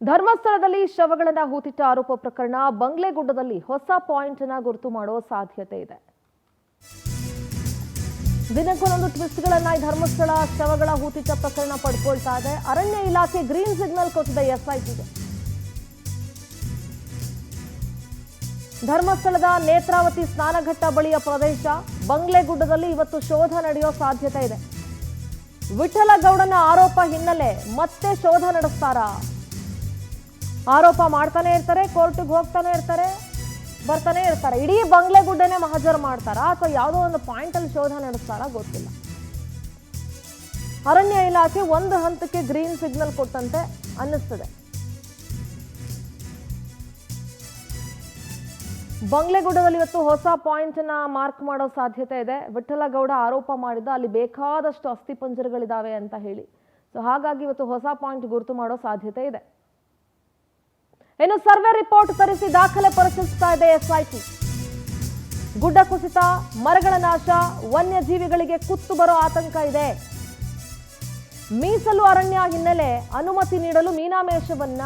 ಧರ್ಮಸ್ಥಳದಲ್ಲಿ ಶವಗಳನ್ನು ಹೂತಿಟ್ಟ ಆರೋಪ ಪ್ರಕರಣ ಬಂಗ್ಲೆಗುಡ್ಡದಲ್ಲಿ ಹೊಸ ಪಾಯಿಂಟ್ ಅನ್ನು ಗುರುತು ಮಾಡುವ ಸಾಧ್ಯತೆ ಇದೆ. ದಿನಕ್ಕೊಂದೊಂದು ಟ್ವಿಸ್ಟ್ಗಳನ್ನ ಈ ಧರ್ಮಸ್ಥಳ ಶವಗಳ ಹೂತಿಟ್ಟ ಪ್ರಕರಣ ಪಡ್ಕೊಳ್ತಾ ಇದೆ. ಅರಣ್ಯ ಇಲಾಖೆ ಗ್ರೀನ್ ಸಿಗ್ನಲ್ ಕೊಟ್ಟಿದೆ ಎಸ್ಐಟಿಗೆ. ಧರ್ಮಸ್ಥಳದ ನೇತ್ರಾವತಿ ಸ್ನಾನಘಟ್ಟ ಬಳಿಯ ಪ್ರದೇಶ ಬಂಗ್ಲೆಗುಡ್ಡದಲ್ಲಿ ಇವತ್ತು ಶೋಧ ನಡೆಯೋ ಸಾಧ್ಯತೆ ಇದೆ. ವಿಠಲಗೌಡನ ಆರೋಪ ಹಿನ್ನೆಲೆ ಮತ್ತೆ ಶೋಧ ನಡೆಸ್ತಾರಾ? ಆರೋಪ ಮಾಡ್ತಾನೆ ಇರ್ತಾರೆ, ಕೋರ್ಟ್ಗೆ ಹೋಗ್ತಾನೆ ಇರ್ತಾರೆ, ಬರ್ತಾನೆ ಇರ್ತಾರೆ. ಇಡೀ ಬಂಗ್ಲೆಗುಡ್ಡನೆ ಮಹಜರ್ ಮಾಡ್ತಾರಾ ಅಥವಾ ಯಾವುದೋ ಒಂದು ಪಾಯಿಂಟ್ ಅಲ್ಲಿ ಶೋಧ ನಡೆಸ್ತಾರಾ ಗೊತ್ತಿಲ್ಲ. ಅರಣ್ಯ ಇಲಾಖೆ ಒಂದು ಹಂತಕ್ಕೆ ಗ್ರೀನ್ ಸಿಗ್ನಲ್ ಕೊಟ್ಟಂತೆ ಅನ್ನಿಸ್ತದೆ. ಬಂಗ್ಲೆಗುಡ್ಡದಲ್ಲಿ ಇವತ್ತು ಹೊಸ ಪಾಯಿಂಟ್ ನ ಮಾರ್ಕ್ ಮಾಡೋ ಸಾಧ್ಯತೆ ಇದೆ. ವಿಠಲಗೌಡ ಆರೋಪ ಮಾಡಿದ ಅಲ್ಲಿ ಬೇಕಾದಷ್ಟು ಅಸ್ಥಿಪಂಜರಗಳಿದಾವೆ ಅಂತ ಹೇಳಿ, ಸೊ ಹಾಗಾಗಿ ಇವತ್ತು ಹೊಸ ಪಾಯಿಂಟ್ ಗುರುತು ಮಾಡೋ ಸಾಧ್ಯತೆ ಇದೆ. ಇನ್ನು ಸರ್ವೆ ರಿಪೋರ್ಟ್ ತರಿಸಿ ದಾಖಲೆ ಪರಿಶೀಲಿಸ್ತಾ ಇದೆ ಎಸ್ಐಟಿ. ಗುಡ್ಡ ಕುಸಿತ, ಮರಗಳ ನಾಶ, ವನ್ಯಜೀವಿಗಳಿಗೆ ಕುತ್ತು ಬರೋ ಆತಂಕ ಇದೆ. ಮೀಸಲು ಅರಣ್ಯ ಹಿನ್ನೆಲೆ ಅನುಮತಿ ನೀಡಲು ಮೀನಾಮೇಷವನ್ನ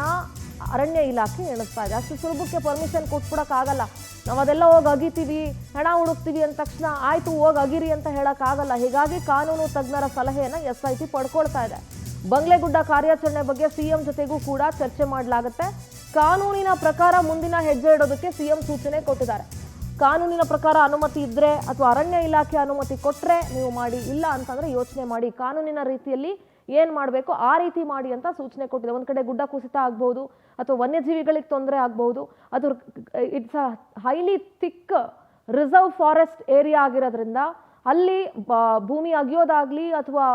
ಅರಣ್ಯ ಇಲಾಖೆ ಎಣಿಸ್ತಾ ಇದೆ. ಅಷ್ಟು ಸುಲಭಕ್ಕೆ ಪರ್ಮಿಷನ್ ಕೊಟ್ಬಿಡಕ್ಕಾಗಲ್ಲ. ನಾವು ಅದೆಲ್ಲ ಹೋಗಿ ಅಗಿತೀವಿ, ಹಣ ಹುಡುಕ್ತೀವಿ ಅಂದ ತಕ್ಷಣ ಆಯ್ತು ಹೋಗಿ ಅಗಿರಿ ಅಂತ ಹೇಳಕ್ಕಾಗಲ್ಲ. ಹೀಗಾಗಿ ಕಾನೂನು ತಜ್ಞರ ಸಲಹೆಯನ್ನ ಎಸ್ಐಟಿ ಪಡ್ಕೊಳ್ತಾ ಇದೆ. ಬಂಗ್ಲೆಗುಡ್ಡ ಕಾರ್ಯಾಚರಣೆ ಬಗ್ಗೆ ಸಿಎಂ ಜೊತೆಗೂ ಕೂಡ ಚರ್ಚೆ ಮಾಡಲಾಗುತ್ತೆ. ಕಾನೂನಿನ ಪ್ರಕಾರ ಮುಂದಿನ ಹೆಜ್ಜೆ ಇಡೋದಕ್ಕೆ ಸಿಎಂ ಸೂಚನೆ ಕೊಟ್ಟಿದ್ದಾರೆ. ಕಾನೂನಿನ ಪ್ರಕಾರ ಅನುಮತಿ ಇದ್ರೆ ಅಥವಾ ಅರಣ್ಯ ಇಲಾಖೆ ಅನುಮತಿ ಕೊಟ್ರೆ ನೀವು ಮಾಡಿ, ಇಲ್ಲ ಅಂತಂದ್ರೆ ಯೋಚನೆ ಮಾಡಿ, ಕಾನೂನಿನ ರೀತಿಯಲ್ಲಿ ಏನ್ ಮಾಡಬೇಕು ಆ ರೀತಿ ಮಾಡಿ ಅಂತ ಸೂಚನೆ ಕೊಟ್ಟಿದೆ. ಒಂದ್ ಕಡೆ ಗುಡ್ಡ ಕುಸಿತ ಆಗ್ಬಹುದು ಅಥವಾ ವನ್ಯಜೀವಿಗಳಿಗೆ ತೊಂದರೆ ಆಗ್ಬಹುದು. ಅದು it's a highly thick reserve forest area ಆಗಿರೋದ್ರಿಂದ ಅಲ್ಲಿ ಭೂಮಿ ಅಗಿಯೋದಾಗ್ಲಿ ಅಥವಾ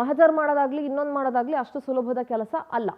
ಮಹಜರ್ ಮಾಡೋದಾಗ್ಲಿ ಇನ್ನೊಂದು ಮಾಡೋದಾಗ್ಲಿ ಅಷ್ಟು ಸುಲಭದ ಕೆಲಸ ಅಲ್ಲ.